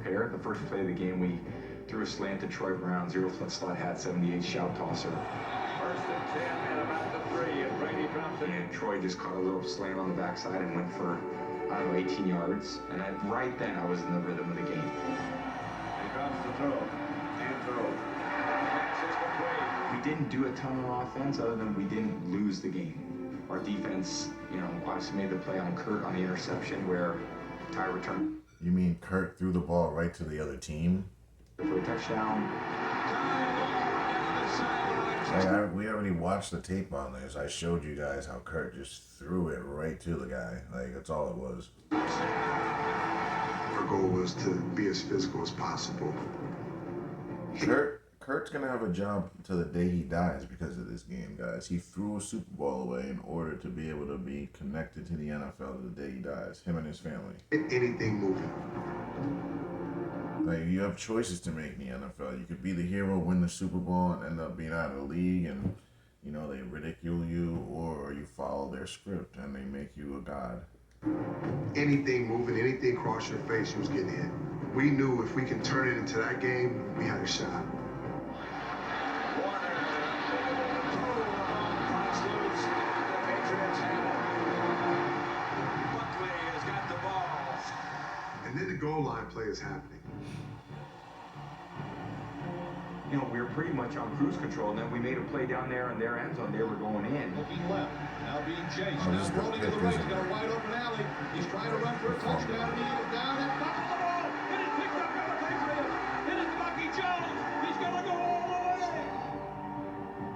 prepare. The first play of the game, we threw a slant to Troy Brown, zero slot hat, 78 shout tosser. First and 10 and about the 3, and Brady drops it. And Troy just caught a little slant on the backside and went for, I don't know, 18 yards. And right then, I was in the rhythm of the game. He drops the throw. And throw. Pass is complete. We didn't do a ton of offense other than we didn't lose the game. Our defense, obviously made the play on Kurt on the interception where Ty returned. You mean Kurt threw the ball right to the other team? For a touchdown. We already watched the tape on this. I showed you guys how Kurt just threw it right to the guy. Like, that's all it was. Our goal was to be as physical as possible. Kurt's going to have a job to the day he dies because of this game, guys. He threw a Super Bowl away in order to be able to be connected to the NFL to the day he dies, him and his family. Anything moving. Like, you have choices to make in the NFL. You could be the hero, win the Super Bowl, and end up being out of the league, and, they ridicule you, or you follow their script, and they make you a god. Anything moving, anything cross your face, you was getting hit. We knew if we can turn it into that game, we had a shot. And then the goal line play is happening. We were pretty much on cruise control, and then we made a play down there in their end zone. They were going in. Looking left, now being chased. Now rolling to the right. He's got a wide open alley. He's trying to run for a touchdown. He is down and pops the ball. It is picked up by the Patriots. It is Bucky Jones. He's going to go all the way.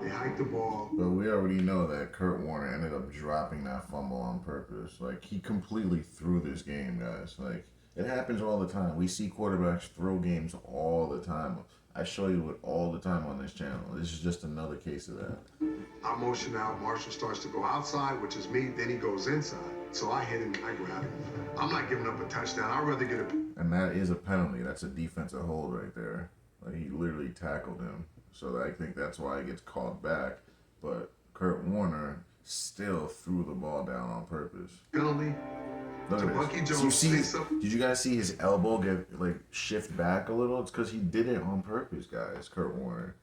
They hiked the ball. But we already know that Kurt Warner ended up dropping that fumble on purpose. Like, he completely threw this game, guys. Like, it happens all the time. We see quarterbacks throw games all the time. I show you it all the time on this channel. This is just another case of that. I motion out. Marshall starts to go outside, which is me. Then he goes inside. So I hit him. I grab him. I'm not giving up a touchdown. I'd rather get a... And that is a penalty. That's a defensive hold right there. Like, he literally tackled him. So I think that's why he gets called back. But Kurt Warner still threw the ball down on purpose. Penalty. Look at Bucky this. Jones, Did you guys see his elbow get shift back a little? It's because he did it on purpose, guys. Kurt Warner,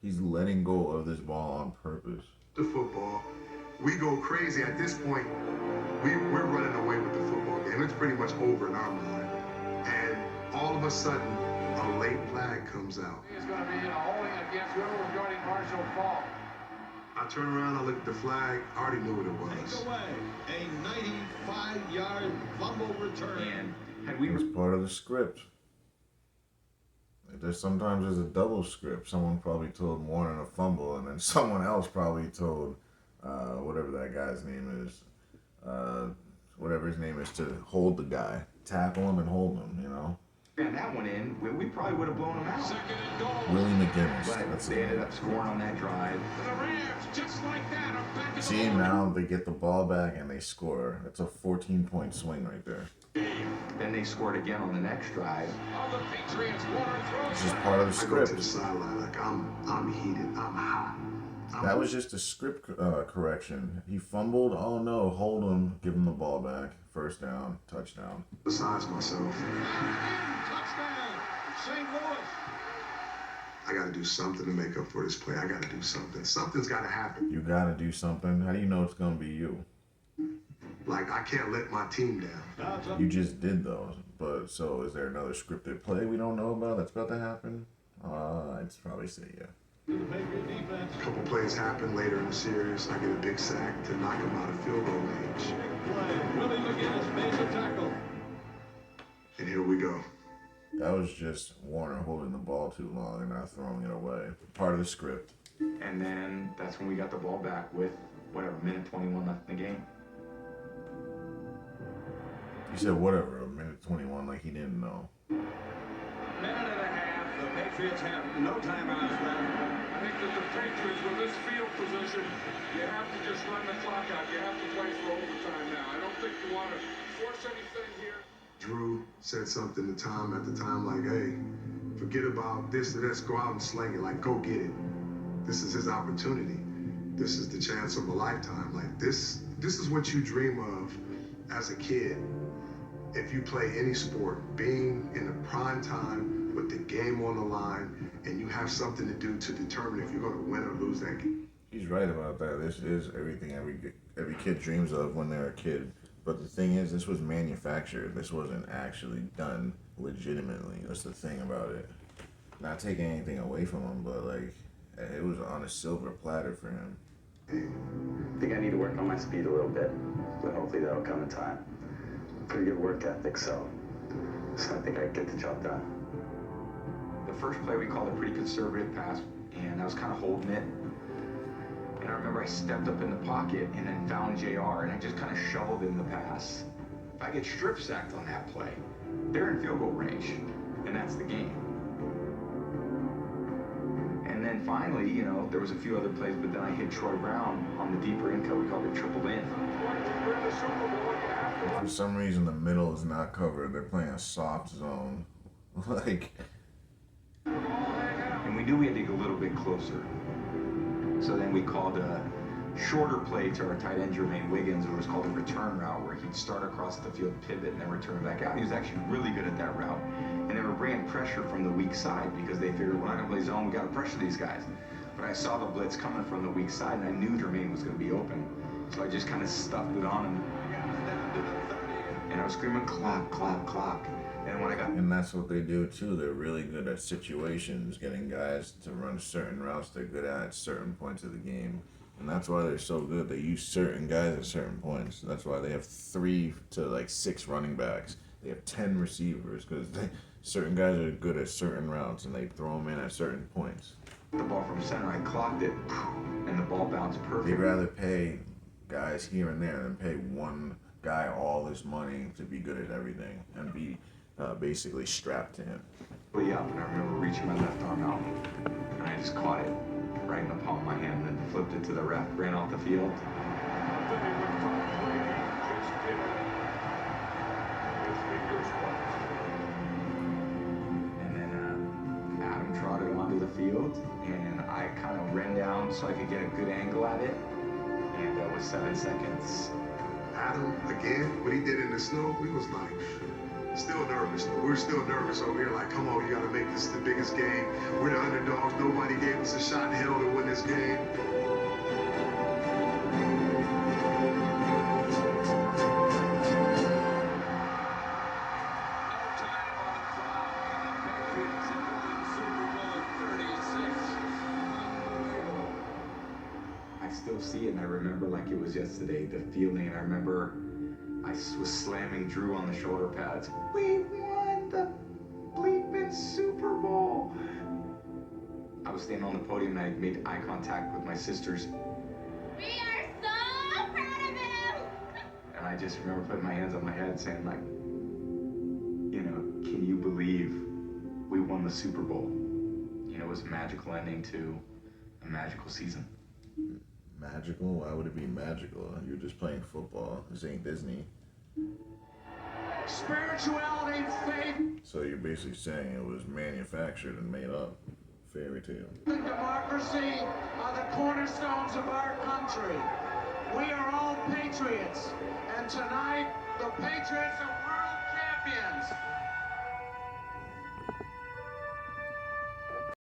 he's letting go of this ball on purpose. The football, we go crazy at this point. We're running away with the football game. It's pretty much over in our mind. And all of a sudden, a late flag comes out. He's going to be holding against whoever was guarding Marshall Faulk. I turn around, I look at the flag, I already knew what it was. Take away a 95-yard fumble return. And we It was part of the script. Like, sometimes there's a double script. Someone probably told Warner to fumble, and then someone else probably told whatever that guy's name is, to hold the guy, tackle him and hold him, ran that one in, we probably would have blown them out. Second and goal. Willie McGinnis. But they ended up scoring on that drive. The Rams, just like that, are back in the See, now they get the ball back and they score. That's a 14-point swing right there. Then they scored again on the next drive. All the Patriots, Warner throws. This is part of the I go to script. the sideline like I'm heated, I'm hot. That was just a script correction. He fumbled. Oh no, hold him. Give him the ball back. First down, touchdown. Besides myself, Touchdown, St. Louis. I got to do something to make up for this play. I got to do something. Something's got to happen. You gotta do something. How do you know it's gonna be you? Like, I can't let my team down. You just did those. But so is there another scripted play we don't know about that's about to happen? I'd probably say yeah. A couple plays happen later in the series. I get a big sack to knock him out of field goal range. Willie McGinnis made the tackle. And here we go. That was just Warner holding the ball too long and not throwing it away. Part of the script. And then that's when we got the ball back with, minute 21 left in the game. He said whatever, a minute 21, like he didn't know. Minute and a half. The Patriots have no timeouts left. I think that the Patriots, with this field position, you have to just run the clock out. You have to play for overtime now. I don't think you want to force anything here. Drew said something at the time like, hey, forget about this or this. Go out and sling it. Like, go get it. This is his opportunity. This is the chance of a lifetime. Like, this is what you dream of as a kid. if you play any sport, being in the prime time with the game on the line, and you have something to do to determine if you're going to win or lose that game. He's right about that. This is everything every kid dreams of when they're a kid. But the thing is, this was manufactured. This wasn't actually done legitimately. That's the thing about it. Not taking anything away from him, but like it was on a silver platter for him. I think I need to work on my speed a little bit, but hopefully that'll come in time. Pretty good work ethic, so I think I can get the job done. The first play we called a pretty conservative pass, and I was kind of holding it. And I remember I stepped up in the pocket and then found JR, and I just kind of shoveled in the pass. If I get strip sacked on that play, they're in field goal range, and that's the game. And then finally, you know, there was a few other plays, but then I hit Troy Brown on the deeper in cut. We called it triple in. For some reason, the middle is not covered. They're playing a soft zone. Like, and we knew we had to get a little bit closer. So then we called a shorter play to our tight end, Jermaine Wiggins. It was called a return route, where he'd start across the field, pivot, and then return back out. He was actually really good at that route. And they were bringing pressure from the weak side because they figured, we're not going to play zone, we got to pressure these guys. But I saw the blitz coming from the weak side, and I knew Jermaine was going to be open. So I just kind of stuffed it on him. And I was screaming, clock, clock, clock. And when I got... And that's what they do too. They're really good at situations, getting guys to run certain routes they're good at certain points of the game. And that's why they're so good. They use certain guys at certain points. That's why they have 3 to 6 running backs. They have 10 receivers because certain guys are good at certain routes and they throw them in at certain points. The ball from center, I clocked it, and the ball bounced perfect. They'd rather pay guys here and there than pay one guy all this money to be good at everything and be basically strapped to him. Up, and I remember reaching my left arm out, and I just caught it right in the palm of my hand, and then flipped it to the ref, ran off the field. And then Adam trotted onto the field, and I kind of ran down so I could get a good angle at it, and that was 7 seconds. Adam, again, what he did in the snow, we was like, still nervous though. We were still nervous over here, like, come on, you gotta make this the biggest game. We're the underdogs. Nobody gave us a shot in hell to win this game. I still see it, and I remember like it was yesterday, the feeling, and I remember I was slamming Drew on the shoulder pads. We won the bleeping Super Bowl. I was standing on the podium, and I made eye contact with my sisters. We are so proud of him! And I just remember putting my hands on my head saying, like, you know, can you believe we won the Super Bowl? You know, it was a magical ending to a magical season. Magical? Why would it be magical? You're just playing football. This ain't Disney. Spirituality, faith, So you're basically saying it was manufactured and made up. Fairy tale. and democracy are the cornerstones of our country. We are all patriots, and tonight, the Patriots are world champions.